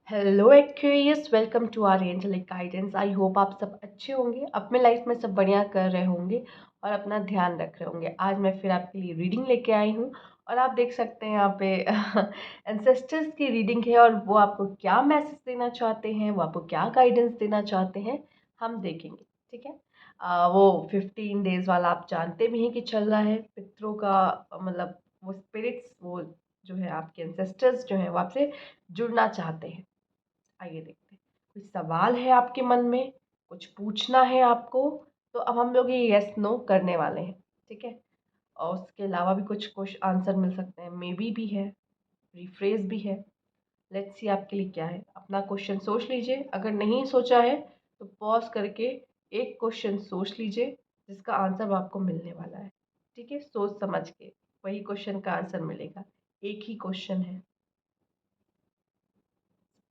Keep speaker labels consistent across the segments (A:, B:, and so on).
A: Hello Aquarius, welcome to our angelic guidance. I hope आप सब अच्छे होंगे, अपने लाइफ में सब बढ़िया कर रहे होंगे और अपना ध्यान रख रहे होंगे। आज मैं फिर आपके लिए रीडिंग लेके आई हूँ और आप देख सकते हैं यहाँ पे एंसेस्टर्स की रीडिंग है और वो आपको क्या मैसेज देना चाहते हैं, वो आपको क्या गाइडेंस देना चाहते हैं, हम देखेंगे। ठीक है। वो 15 डेज वाला आप जानते भी हैं कि चल रहा है पितरों का, मतलब वो स्पिरिट्स, वो जो है आपके एंसेस्टर्स जो हैं वो आपसे जुड़ना चाहते हैं। आइए देखते हैं, कुछ सवाल है आपके मन में, कुछ पूछना है आपको, तो अब हम लोग ये यस नो करने वाले हैं। ठीक है। और उसके अलावा भी कुछ कुछ आंसर मिल सकते हैं, मे बी है, रिफ्रेज भी है। लेट्स सी आपके लिए क्या है। अपना क्वेश्चन सोच लीजिए, अगर नहीं सोचा है तो पॉज करके एक क्वेश्चन सोच लीजिए जिसका आंसर आपको मिलने वाला है। ठीक है, सोच समझ के वही क्वेश्चन का आंसर मिलेगा। एक ही क्वेश्चन है।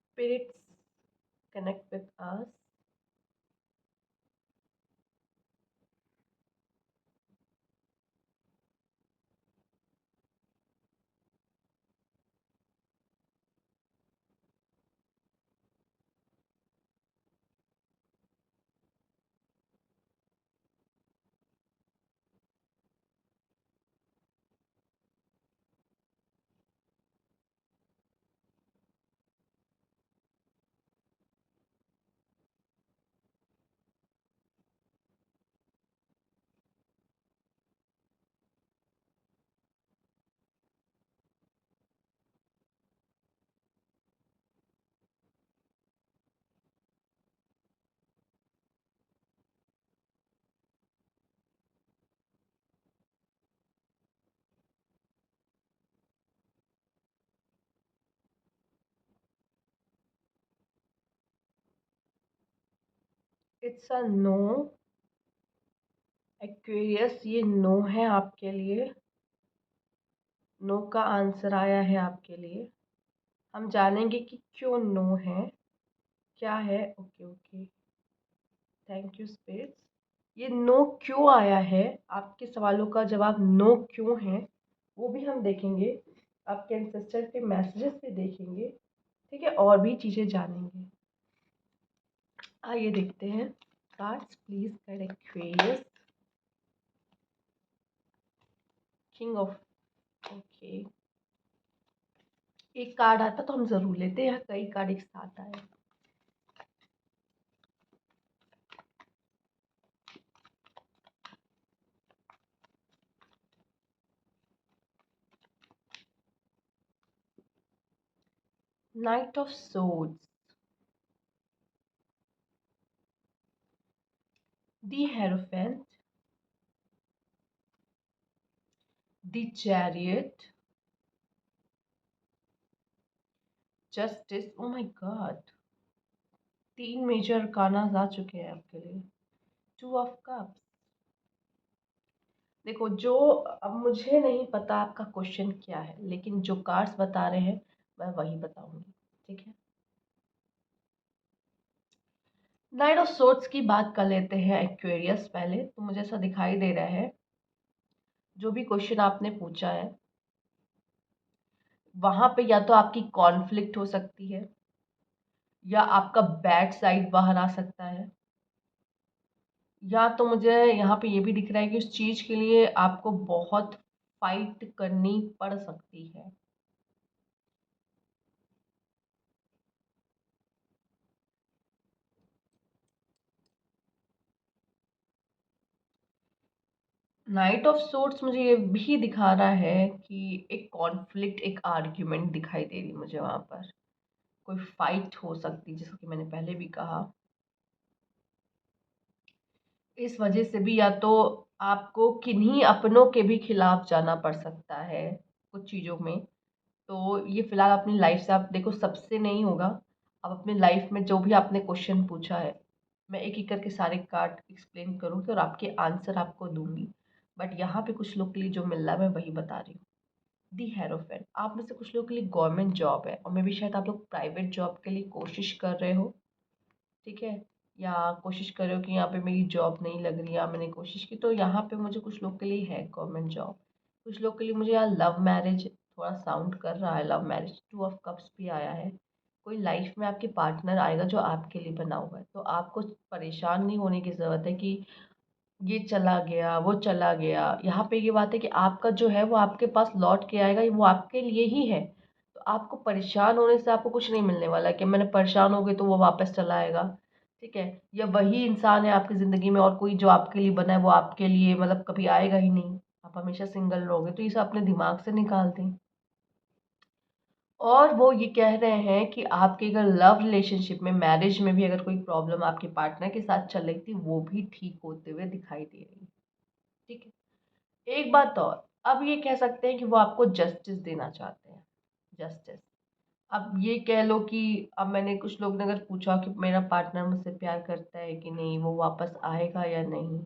A: Spirits connect with us. It's a no. Aquarius, ये नो है आपके लिए। नो का आंसर आया है आपके लिए। हम जानेंगे कि क्यों नो है, क्या है। Okay okay, thank you spirits. ये नो क्यों आया है, आपके सवालों का जवाब नो क्यों है, वो भी हम देखेंगे। आपके एंसेस्टर के मैसेजेस भी देखेंगे। ठीक है, और भी चीज़ें जानेंगे। आइए देखते हैं। कार्ड्स प्लीज कर एक्वेरियस। किंग ऑफ, ओके, एक कार्ड आता तो हम जरूर लेते हैं, कई कार्ड एक साथ आए। Night of swords, the hierophant, the chariot, justice. Oh my God, तीन मेजर कानाज आ चुके हैं आपके लिए। Two of cups. देखो, जो अब मुझे नहीं पता आपका क्वेश्चन क्या है, लेकिन जो कार्ड्स बता रहे हैं मैं वही बताऊंगी। ठीक है। नाइट ऑफ सोर्ड्स की बात कर लेते हैं एक्वेरियस। पहले तो मुझे ऐसा दिखाई दे रहा है, जो भी क्वेश्चन आपने पूछा है वहां पे या तो आपकी कॉन्फ्लिक्ट हो सकती है, या आपका बैड साइड बाहर आ सकता है, या तो मुझे यहाँ पे ये भी दिख रहा है कि उस चीज के लिए आपको बहुत फाइट करनी पड़ सकती है। नाइट ऑफ सोर्ड्स मुझे ये भी दिखा रहा है कि एक कॉन्फ्लिक्ट, एक आर्ग्यूमेंट दिखाई दे रही मुझे वहां पर। कोई फाइट हो सकती, जैसा कि मैंने पहले भी कहा। इस वजह से भी या तो आपको किन्हीं अपनों के भी खिलाफ जाना पड़ सकता है कुछ चीज़ों में। तो ये फिलहाल अपनी लाइफ से आप देखो, सबसे नहीं होगा। आप अपनी लाइफ में जो भी आपने क्वेश्चन पूछा है, मैं एक एक करके सारे कार्ड एक्सप्लेन करूँगी और आपके आंसर आपको दूंगी। बट यहाँ पे कुछ लोग के लिए जो मिल रहा है मैं वही बता रही हूँ। दी हेरोफेंट, आप में से कुछ लोगों के लिए गवर्नमेंट जॉब है, और मे भी शायद आप लोग प्राइवेट जॉब के लिए कोशिश कर रहे हो। ठीक है। या कोशिश कर रहे हो कि यहाँ पे मेरी जॉब नहीं लग रही, या मैंने कोशिश की, तो यहाँ पे मुझे कुछ लोग के लिए है गवर्नमेंट जॉब। कुछ लोग के लिए मुझे यहाँ लव मैरिज थोड़ा साउंड कर रहा है। Love marriage, two of cups भी आया है। कोई लाइफ में आपके पार्टनर आएगा जो आपके लिए बना हुआ है, तो आपको परेशान नहीं होने की ज़रूरत है कि ये चला गया, वो चला गया। यहाँ पे ये बात है कि आपका जो है वो आपके पास लौट के आएगा, वो आपके लिए ही है। तो आपको परेशान होने से आपको कुछ नहीं मिलने वाला कि मैंने परेशान हो गई तो वो वापस चला आएगा, ठीक है? या वही इंसान है आपकी ज़िंदगी में और कोई जो आपके लिए बना है वो आपके लिए मतलब कभी आएगा ही नहीं। आप हमेशा सिंगल रहोगे, तो ये सब अपने दिमाग से निकाल दें। और वो ये कह रहे हैं कि आपके अगर लव रिलेशनशिप में, मैरिज में भी अगर कोई प्रॉब्लम आपके पार्टनर के साथ चल रही थी, वो भी ठीक होते हुए दिखाई दे रही है, ठीक है? एक बात और, अब ये कह सकते हैं कि वो आपको जस्टिस देना चाहते हैं, जस्टिस। अब ये कह लो कि अब मैंने कुछ लोग ने अगर पूछा कि मेरा पार्टनर मुझसे प्यार करता है कि नहीं, वो वापस आएगा या नहीं,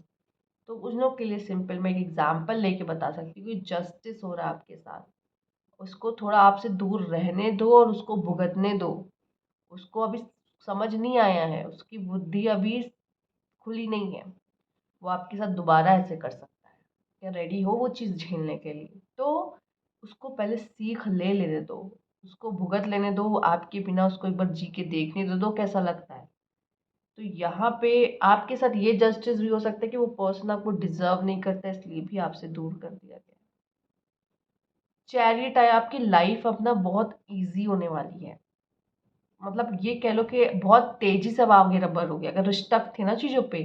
A: तो उन लोग के लिए सिंपल मैं एक एग्जांपल लेके बता सकती हूँ कि जस्टिस हो रहा है आपके साथ। उसको थोड़ा आपसे दूर रहने दो और उसको भुगतने दो। उसको अभी समझ नहीं आया है, उसकी बुद्धि अभी खुली नहीं है। वो आपके साथ दोबारा ऐसे कर सकता है। क्या रेडी हो वो चीज़ झेलने के लिए? तो उसको पहले सीख ले लेने दो, उसको भुगत लेने दो, आपके बिना उसको एक बार जी के देखने दो, कैसा लगता है। तो यहाँ पे आपके साथ ये जस्टिस भी हो सकता है कि वो पर्सन आपको डिजर्व नहीं करता, इसलिए भी आपसे दूर कर दिया गया। चैरियट है, आपकी लाइफ अपना बहुत इजी होने वाली है। मतलब ये कह लो कि बहुत तेजी से अब आगे रबर हो गया। अगर स्टक थे ना चीज़ों पे,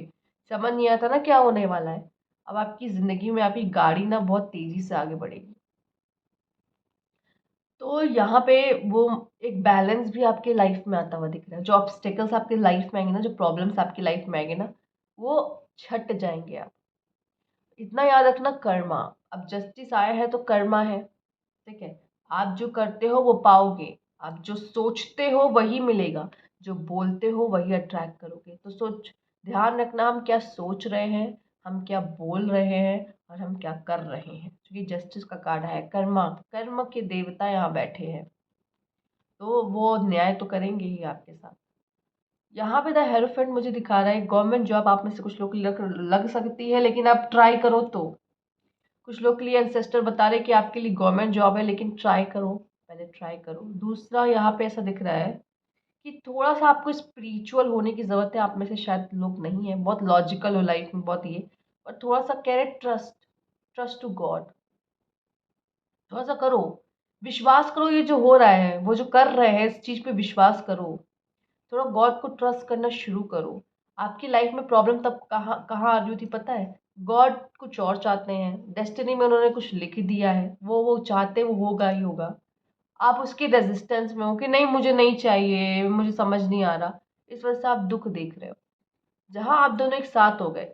A: समझ नहीं आता ना क्या होने वाला है, अब आपकी ज़िंदगी में आपकी गाड़ी ना बहुत तेज़ी से आगे बढ़ेगी। तो यहाँ पे वो एक बैलेंस भी आपके लाइफ में आता हुआ दिख रहा है। जो ऑब्स्टेकल्स आपके लाइफ में आएंगे ना, जो प्रॉब्लम्स आपकी लाइफ में आएंगे ना, वो छट जाएंगे आप। इतना याद रखना, कर्मा। अब जस्टिस आया है तो कर्मा है, ठीक है? आप जो करते हो वो पाओगे। आप जो सोचते हो वही मिलेगा। जो बोलते हो वही अट्रैक्ट करोगे। तो सोच, ध्यान रखना हम क्या सोच रहे हैं, हम क्या बोल रहे हैं और हम क्या कर रहे हैं, क्योंकि जस्टिस का कार्ड है कर्मा। कर्म के देवता यहाँ बैठे हैं, तो वो न्याय तो करेंगे ही आपके साथ। यहाँ पे द हेरोफेंट मुझे दिखा रहा है गवर्नमेंट जॉब आप में से कुछ लोग लग सकती है, लेकिन आप ट्राई करो तो। कुछ लोग के लिए एंसेस्टर बता रहे कि आपके लिए गवर्नमेंट जॉब है, लेकिन ट्राई करो, पहले ट्राई करो। दूसरा यहाँ पे ऐसा दिख रहा है कि थोड़ा सा आपको स्पिरिचुअल होने की ज़रूरत है। आप में से शायद लोग नहीं है, बहुत लॉजिकल हो लाइफ में, बहुत ये, और थोड़ा सा कह रहे ट्रस्ट, ट्रस्ट टू गॉड। थोड़ा सा करो, विश्वास करो, ये जो हो रहा है, वो जो कर रहे हैं, इस चीज़ पे विश्वास करो। थोड़ा गॉड को ट्रस्ट करना शुरू करो। आपकी लाइफ में प्रॉब्लम तब कहाँ कहाँ आ रही होती पता है? गॉड कुछ और चाहते हैं, डेस्टिनी में उन्होंने कुछ लिख दिया है, वो चाहते हैं, वो होगा ही होगा। आप उसके रेजिस्टेंस में हो कि नहीं मुझे नहीं चाहिए, मुझे समझ नहीं आ रहा, इस वजह से आप दुख देख रहे हो। जहाँ आप दोनों एक साथ हो गए,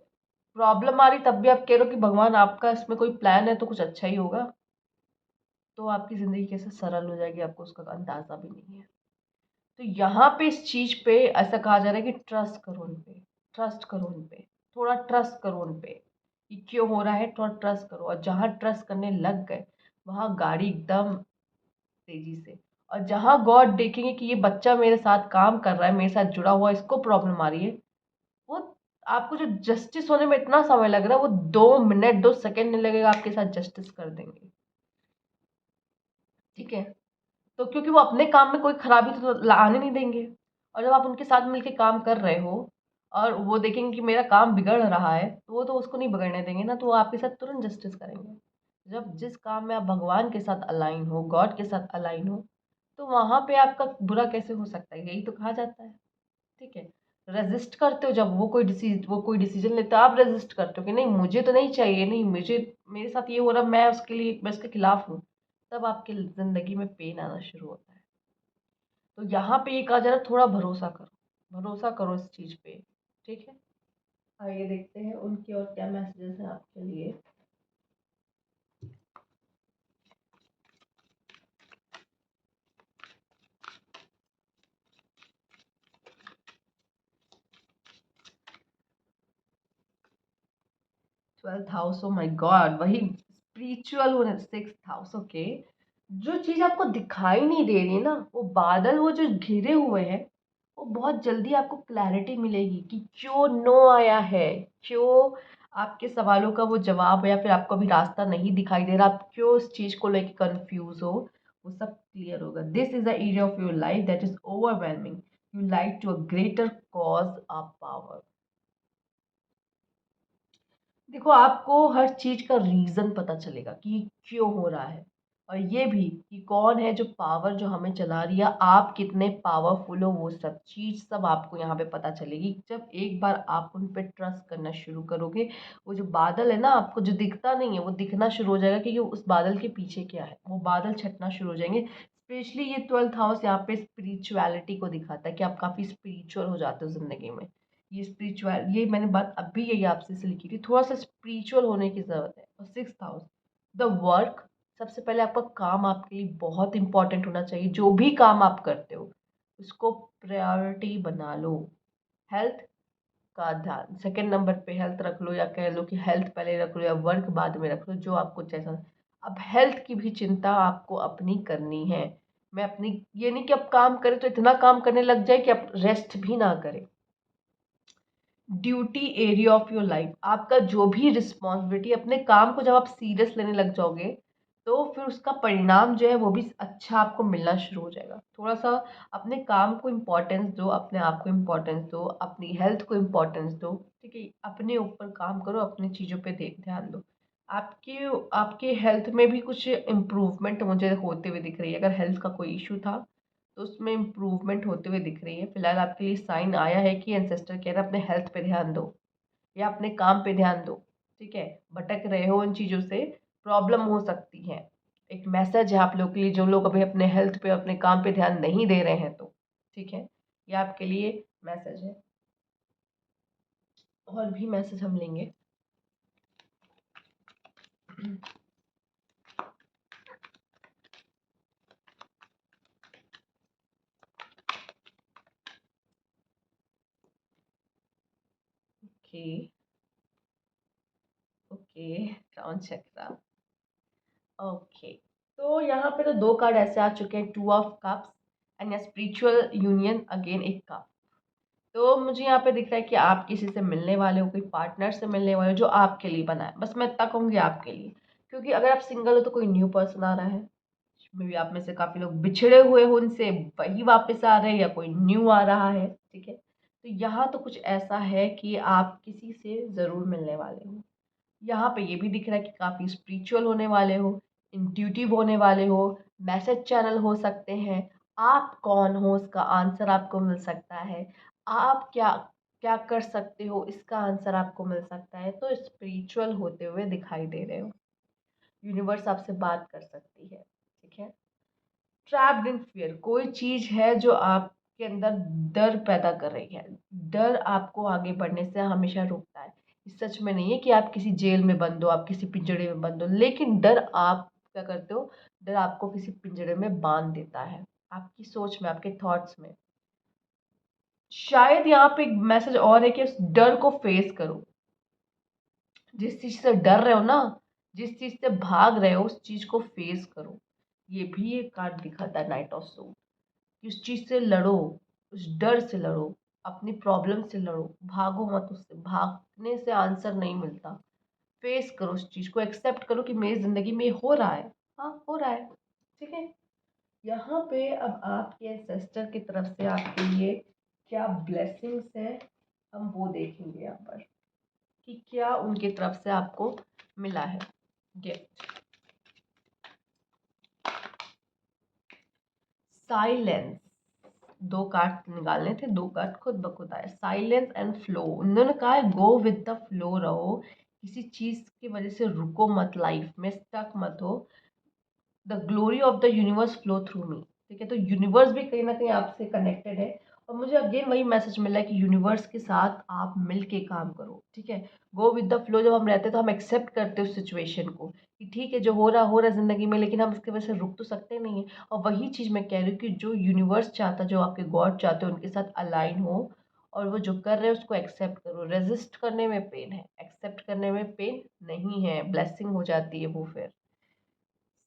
A: प्रॉब्लम आ रही तब भी आप कह रहे हो कि भगवान आपका इसमें कोई प्लान है तो कुछ अच्छा ही होगा, तो आपकी ज़िंदगी कैसे सरल हो जाएगी आपको उसका अंदाज़ा भी नहीं है। तो यहाँ पे इस चीज़ पे ऐसा कहा जा रहा है कि ट्रस्ट करो उन पे, ट्रस्ट करो उन पे, थोड़ा ट्रस्ट करो उन पे कि क्यों हो रहा है, थोड़ा ट्रस्ट करो। और जहाँ ट्रस्ट करने लग गए, वहाँ गाड़ी एकदम तेजी से। और जहाँ गॉड देखेंगे कि ये बच्चा मेरे साथ काम कर रहा है, मेरे साथ जुड़ा हुआ है, इसको प्रॉब्लम आ रही है, वो आपको जो जस्टिस होने में इतना समय लग रहा है, वो 2 मिनट 2 सेकंड नहीं लगेगा, आपके साथ जस्टिस कर देंगे, ठीक है? तो क्योंकि वो अपने काम में कोई खराबी तो आने नहीं देंगे। और जब आप उनके साथ मिलके काम कर रहे हो और वो देखेंगे कि मेरा काम बिगड़ रहा है, तो वो तो उसको नहीं बिगड़ने देंगे ना, तो वो आपके साथ तुरंत जस्टिस करेंगे। जब जिस काम में आप भगवान के साथ अलाइन हो, गॉड के साथ अलाइन हो, तो वहाँ पे आपका बुरा कैसे हो सकता है? यही तो कहा जाता है, ठीक है? रेजिस्ट करते हो जब वो कोई डिसीजन लेता है, आप रेजिस्ट करते हो कि नहीं मुझे तो नहीं चाहिए, नहीं मुझे, मेरे साथ ये हो रहा, मैं उसके खिलाफ हूँ। तब आपकी ज़िंदगी में पेन आना शुरू होता है। तो यहाँ पे ये कहा जा रहा है थोड़ा भरोसा करो, भरोसा करो इस चीज़ पे, ठीक है? आइए देखते हैं उनके और क्या मैसेजेस हैं आपके लिए। 12th house, oh my God, वही स्पिरिचुअल होने, 6th हाउस, ओके। जो चीज़ आपको दिखाई नहीं दे रही है ना, वो बादल वो जो घिरे हुए हैं, वो बहुत जल्दी आपको क्लैरिटी मिलेगी कि क्यों नो आया है, क्यों आपके सवालों का वो जवाब है, या फिर आपको अभी रास्ता नहीं दिखाई दे रहा, आप क्यों उस चीज़ को लेके कंफ्यूज हो। वो सब क्लियर होगा। This is the area of your life that is overwhelming, you like to a greater cause of power. देखो, आपको हर चीज का रीजन पता चलेगा कि क्यों हो रहा है, और ये भी कि कौन है जो पावर जो हमें चला रही है, आप कितने पावरफुल हो, वो सब चीज सब आपको यहाँ पे पता चलेगी जब एक बार आप उन पे ट्रस्ट करना शुरू करोगे। वो जो बादल है ना, आपको जो दिखता नहीं है वो दिखना शुरू हो जाएगा कि उस बादल के पीछे क्या है, वो बादल छटना शुरू हो जाएंगे। स्पेशली ये 12th हाउस यहाँ पे स्पिरिचुअलिटी को दिखाता है कि आप काफी स्पिरिचुअल हो जाते हो जिंदगी में। ये स्पिरिचुअल, ये मैंने बात अभी यही आपसे से लिखी थी, थोड़ा सा स्पिरिचुअल होने की जरूरत है। और 6th हाउस द वर्क, सबसे पहले आपका काम आपके लिए बहुत इंपॉर्टेंट होना चाहिए। जो भी काम आप करते हो उसको प्रायोरिटी बना लो। हेल्थ का ध्यान सेकंड नंबर पे हेल्थ रख लो, या कह लो कि हेल्थ पहले रख लो या वर्क बाद में रख लो, जो आपको जैसा। अब हेल्थ की भी चिंता आपको अपनी करनी है। मैं अपनी, ये नहीं कि आप काम करें तो इतना काम करने लग जाए कि आप रेस्ट भी ना करें। Duty area of your life, आपका जो भी रिस्पॉन्सिबिलिटी, अपने काम को जब आप सीरियस लेने लग जाओगे तो फिर उसका परिणाम जो है वो भी अच्छा आपको मिलना शुरू हो जाएगा। थोड़ा सा अपने काम को इम्पोर्टेंस दो, अपने आप को इम्पोर्टेंस दो, अपनी हेल्थ को इम्पोर्टेंस दो। ठीक है, अपने ऊपर काम करो, अपनी चीज़ों पे ध्यान दो। आपके आपके हेल्थ में भी कुछ इम्प्रूवमेंट मुझे होते हुए दिख रही है। अगर हेल्थ का कोई इशू था तो उसमें इम्प्रूवमेंट होते हुए दिख रही है। फिलहाल आपके लिए साइन आया है कि एंसेस्टर कह रहे हैं अपने हेल्थ पे ध्यान दो या अपने काम पे ध्यान दो। ठीक है, भटक रहे हो उन चीज़ों से, प्रॉब्लम हो सकती है। एक मैसेज है आप लोग के लिए जो लोग अभी अपने हेल्थ पे अपने काम पे ध्यान नहीं दे रहे हैं तो। ठीक है, ये आपके लिए मैसेज है। और भी मैसेज हम लेंगे। ओके, ओके, क्राउन चक्रा। ओके, तो यहाँ पे तो दो कार्ड ऐसे आ चुके हैं, 2 of cups and spiritual union, again एक कप। तो मुझे यहाँ पे दिख रहा है कि आप किसी से मिलने वाले हो, कोई पार्टनर से मिलने वाले हो जो आपके लिए बना है। बस मैं इतना कहूँगी आपके लिए, क्योंकि अगर आप सिंगल हो तो कोई न्यू पर्सन आ रहा है। मे भी आप में से काफ़ी लोग बिछड़े हुए हो उनसे, वही वापस आ रहे हैं, या कोई न्यू आ रहा है। ठीक है, तो यहाँ तो कुछ ऐसा है कि आप किसी से ज़रूर मिलने वाले हो। यहाँ पे ये भी दिख रहा है कि काफ़ी स्पिरिचुअल होने वाले हो, इंट्यूटिव होने वाले हो, मैसेज चैनल हो सकते हैं। आप कौन हो इसका आंसर आपको मिल सकता है। आप क्या क्या कर सकते हो इसका आंसर आपको मिल सकता है। तो स्पिरिचुअल होते हुए दिखाई दे रहे हो। यूनिवर्स आपसे बात कर सकती है। ठीक है, ट्रैप्ड इन फियर, कोई चीज है जो आपके अंदर डर पैदा कर रही है। डर आपको आगे बढ़ने से हमेशा रोकता है। इस सच में नहीं है कि आप किसी जेल में बंद हो, आप किसी पिंजड़े में बंद हो, लेकिन डर आप क्या करते हो, डर आपको किसी पिंजड़े में बांध देता है, आपकी सोच में, आपके थॉट्स में। शायद यहाँ पे एक मैसेज और है कि उस डर को फेस करो। जिस चीज से डर रहे हो ना, जिस चीज से भाग रहे हो, उस चीज को फेस करो। ये भी एक कार्ड दिखाता है, नाइट ऑफ सोल। उस चीज से लड़ो, उस डर से लड़ो, अपनी प्रॉब्लम से लड़ो, भागो मत उससे। भागने से आंसर नहीं मिलता। फेस करो उस चीज को, एक्सेप्ट करो कि मेरी जिंदगी में ये हो रहा है। हाँ, हो रहा है। ठीक है, यहाँ पे अब आपके सिस्टर की तरफ से आपके लिए क्या ब्लेसिंग्स है, हम वो देखेंगे यहाँ पर कि क्या उनकी तरफ से आपको मिला है गिफ्ट। साइलेंस, 2 कार्ड निकालने थे, 2 कार्ड खुद ब खुद आए। साइलेंस एंड फ्लो, उन्होंने कहा है गो विद द फ्लो रहो, किसी चीज की वजह से रुको मत, लाइफ में स्टक मत हो। The glory of the universe flow through me. ठीक है, तो यूनिवर्स भी कहीं ना कहीं आपसे कनेक्टेड है। और मुझे अगेन वही मैसेज मिला है कि यूनिवर्स के साथ आप मिल के काम करो। ठीक है, गो विद द फ्लो, जब हम रहते हैं तो हम एक्सेप्ट करते हैं उस सिचुएशन को कि ठीक है, जो हो रहा है ज़िंदगी में, लेकिन हम उसकी वजह से रुक तो सकते नहीं है। और वही चीज़ मैं कह रही हूँ कि जो यूनिवर्स चाहता, जो आपके गॉड चाहते हैं, उनके साथ अलाइन हो, और वो जो कर रहे हैं उसको एक्सेप्ट करो। रेजिस्ट करने में पेन है, एक्सेप्ट करने में पेन नहीं है, ब्लेसिंग हो जाती है वो फिर।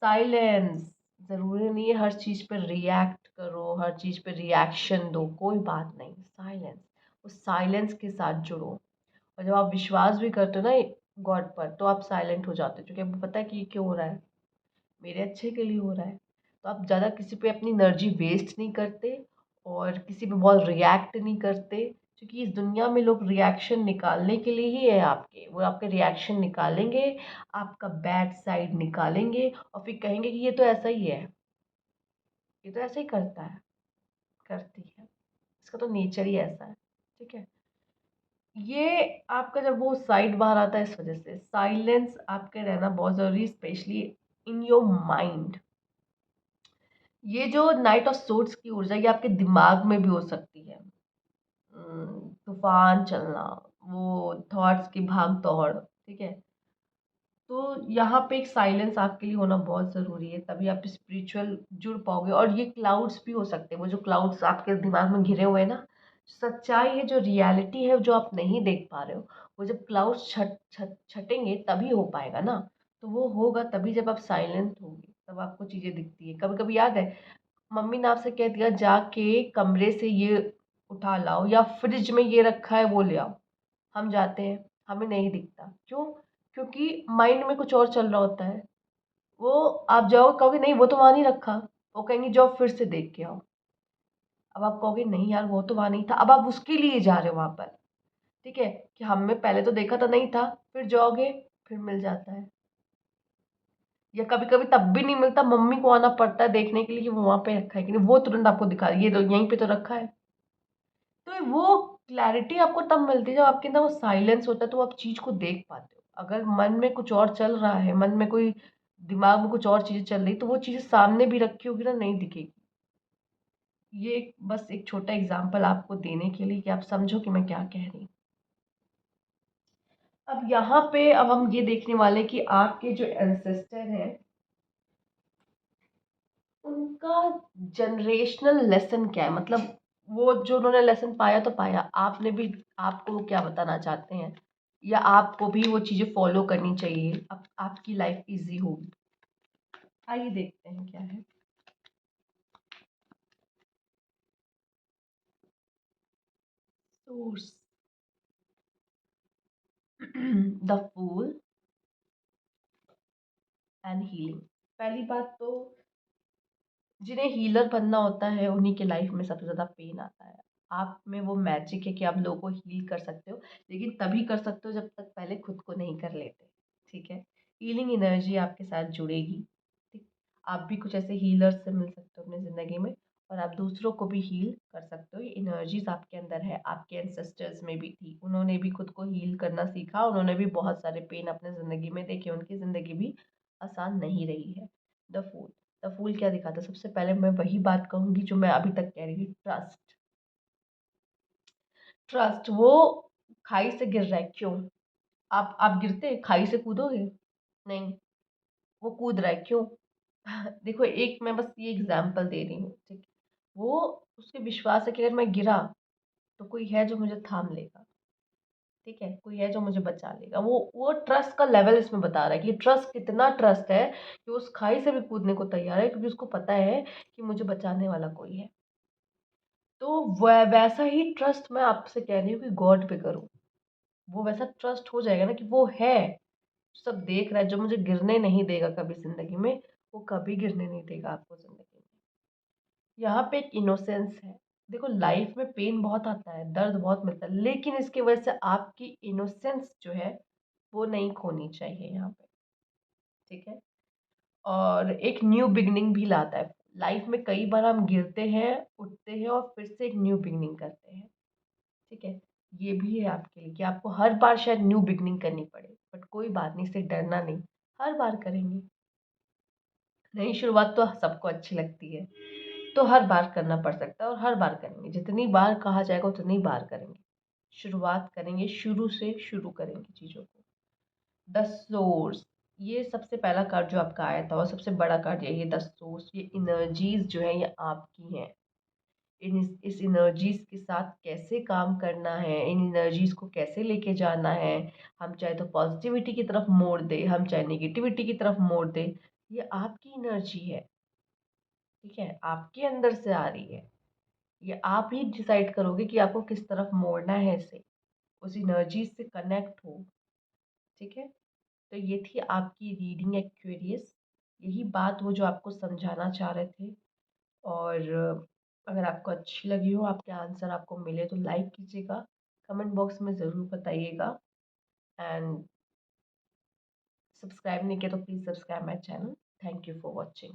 A: साइलेंस, ज़रूरी नहीं है हर चीज़ पे रिएक्ट करो, हर चीज़ पे रिएक्शन दो, कोई बात नहीं। साइलेंस, उस साइलेंस के साथ जुड़ो। और जब आप विश्वास भी करते हो ना गॉड पर, तो आप साइलेंट हो जाते हो, क्योंकि आपको पता है कि ये क्यों हो रहा है, मेरे अच्छे के लिए हो रहा है। तो आप ज़्यादा किसी पे अपनी एनर्जी वेस्ट नहीं करते और किसी पे बहुत रिएक्ट नहीं करते, क्योंकि इस दुनिया में लोग रिएक्शन निकालने के लिए ही है आपके। वो आपके रिएक्शन निकालेंगे, आपका बैड साइड निकालेंगे और फिर कहेंगे कि ये तो ऐसा ही है, ये तो ऐसे ही करता है, करती है, इसका तो नेचर ही ऐसा है। ठीक है, ये आपका जब वो साइड बाहर आता है, इस वजह से साइलेंस आपके रहना बहुत ज़रूरी, स्पेशली इन योर माइंड। ये जो नाइट ऑफ सोर्ड्स की ऊर्जा, ये आपके दिमाग में भी हो सकती है। तूफान चलना, वो थॉट्स की भाग दौड़। ठीक है, तो यहाँ पे एक साइलेंस आपके लिए होना बहुत ज़रूरी है, तभी आप स्पिरिचुअल जुड़ पाओगे। और ये क्लाउड्स भी हो सकते हैं, वो जो क्लाउड्स आपके दिमाग में घिरे हुए हैं ना, सच्चाई है, जो रियलिटी है जो आप नहीं देख पा रहे हो, वो जब क्लाउड्स छट छट छटेंगे तभी हो पाएगा ना। तो वो होगा तभी जब आप साइलेंट होगे, तब आपको चीज़ें दिखती है। कभी कभी याद है, मम्मी ने आपसे कह दिया जाके कमरे से ये उठा लाओ, या फ्रिज में ये रखा है वो ले आओ, हम जाते हैं, हमें नहीं दिखता, क्यों? क्योंकि माइंड में कुछ और चल रहा होता है। वो आप जाओ, कहोगे नहीं वो तो वहाँ नहीं रखा, वो कहेंगे जाओ फिर से देख के आओ। अब आप कहोगे नहीं यार वो तो वहाँ नहीं था, अब आप उसके लिए जा रहे हो वहाँ पर। ठीक है, कि हमने पहले तो देखा तो नहीं था, फिर जाओगे, फिर मिल जाता है। या कभी कभी तब भी नहीं मिलता, मम्मी को आना पड़ता है देखने के लिए कि वो वहाँ पे रखा है कि नहीं, वो तुरंत आपको दिखा ये तो यहीं पे तो रखा है। तो वो क्लैरिटी आपको तब मिलती है जब आपके अंदर वो साइलेंस होता है, तो आप चीज़ को देख पाते हो। अगर मन में कुछ और चल रहा है, मन में कोई, दिमाग में कुछ और चीज़ें चल रही, तो वो चीज़ें सामने भी रखी होगी ना, नहीं दिखेगी। ये बस एक छोटा एग्जांपल आपको देने के लिए कि आप समझो कि मैं क्या कह रही हूँ। अब यहाँ पे अब हम ये देखने वाले कि आपके जो एंसेस्टर हैं, उनका जनरेशनल लेसन क्या है, मतलब वो जो उन्होंने लेसन पाया तो पाया, आपने भी, आपको वो क्या बताना चाहते हैं, या आपको भी वो चीज़ें फॉलो करनी चाहिए, अब आपकी लाइफ इजी होगी। आइए देखते हैं क्या है। Source, the fool and healing. पहली बात तो, जिन्हें हीलर बनना होता है उन्हीं के लाइफ में सबसे ज़्यादा पेन आता है। आप में वो मैजिक है कि आप लोगों को हील कर सकते हो, लेकिन तभी कर सकते हो जब तक पहले खुद को नहीं कर लेते। ठीक है, हीलिंग एनर्जी आपके साथ जुड़ेगी। ठीक, आप भी कुछ ऐसे हीलर्स से मिल सकते हो अपनी ज़िंदगी में, और आप दूसरों को भी हील कर सकते हो। ये एनर्जीज आपके अंदर है, आपके एंसेस्टर्स में भी थी, उन्होंने भी खुद को हील करना सीखा, उन्होंने भी बहुत सारे पेन अपने ज़िंदगी में देखे, उनकी ज़िंदगी भी आसान नहीं रही है। द फूल, द फूल क्या दिखाता है? सबसे पहले मैं वही बात कहूँगी जो मैं अभी तक कह रही थी, ट्रस्ट। ट्रस्ट, वो खाई से गिर रहा है, क्यों? आप गिरते खाई से कूदोगे? नहीं, वो कूद रहा है, क्यों? देखो, एक मैं बस ये एग्जांपल दे रही हूँ, ठीक? वो, उसके विश्वास है कि अगर मैं गिरा तो कोई है जो मुझे थाम लेगा। ठीक है, कोई है जो मुझे बचा लेगा। वो ट्रस्ट का लेवल इसमें बता रहा है कि ट्रस्ट, कितना ट्रस्ट है कि उस खाई से भी कूदने को तैयार है, क्योंकि उसको पता है कि मुझे बचाने वाला कोई है। तो वैसा ही ट्रस्ट मैं आपसे कह रही हूँ कि गॉड पे करो। वो वैसा ट्रस्ट हो जाएगा ना कि वो है, सब देख रहा है, जो मुझे गिरने नहीं देगा कभी ज़िंदगी में, वो कभी गिरने नहीं देगा आपको ज़िंदगी में। यहाँ पे एक इनोसेंस है। देखो, लाइफ में पेन बहुत आता है, दर्द बहुत मिलता है, लेकिन इसकी वजह से आपकी इनोसेंस जो है वो नहीं खोनी चाहिए यहाँ पे। ठीक है, और एक न्यू बिगनिंग भी लाता है। लाइफ में कई बार हम गिरते हैं, उठते हैं और फिर से एक न्यू बिगनिंग करते हैं। ठीक है, ये भी है आपके लिए कि आपको हर बार शायद न्यू बिगनिंग करनी पड़े, बट कोई बात नहीं, इससे डरना नहीं, हर बार करेंगे। नई शुरुआत तो सबको अच्छी लगती है, तो हर बार करना पड़ सकता है और हर बार करेंगे, जितनी बार कहा जाएगा उतनी बार करेंगे। शुरुआत करेंगे, शुरू से शुरू करेंगे चीज़ों को। द सोर्स, ये सबसे पहला कार्ड जो आपका आया था और सबसे बड़ा कार्ड यही है, द सोर्स। ये एनर्जीज जो है ये आपकी हैं। इन इस एनर्जीज के साथ कैसे काम करना है, इन एनर्जीज को कैसे लेके जाना है। हम चाहे तो पॉजिटिविटी की तरफ मोड़ दे, हम चाहे नेगेटिविटी की तरफ मोड़ दे, ये आपकी एनर्जी है। ठीक है, आपके अंदर से आ रही है, ये आप ही डिसाइड करोगे कि आपको किस तरफ मोड़ना है इसे, उस एनर्जी से कनेक्ट हो। ठीक है, तो ये थी आपकी रीडिंग एक्वेरियस। यही बात वो जो आपको समझाना चाह रहे थे। और अगर आपको अच्छी लगी हो, आपके आंसर आपको मिले तो लाइक कीजिएगा, कमेंट बॉक्स में ज़रूर बताइएगा एंड सब्सक्राइब नहीं किया तो please subscribe my channel. Thank you for watching.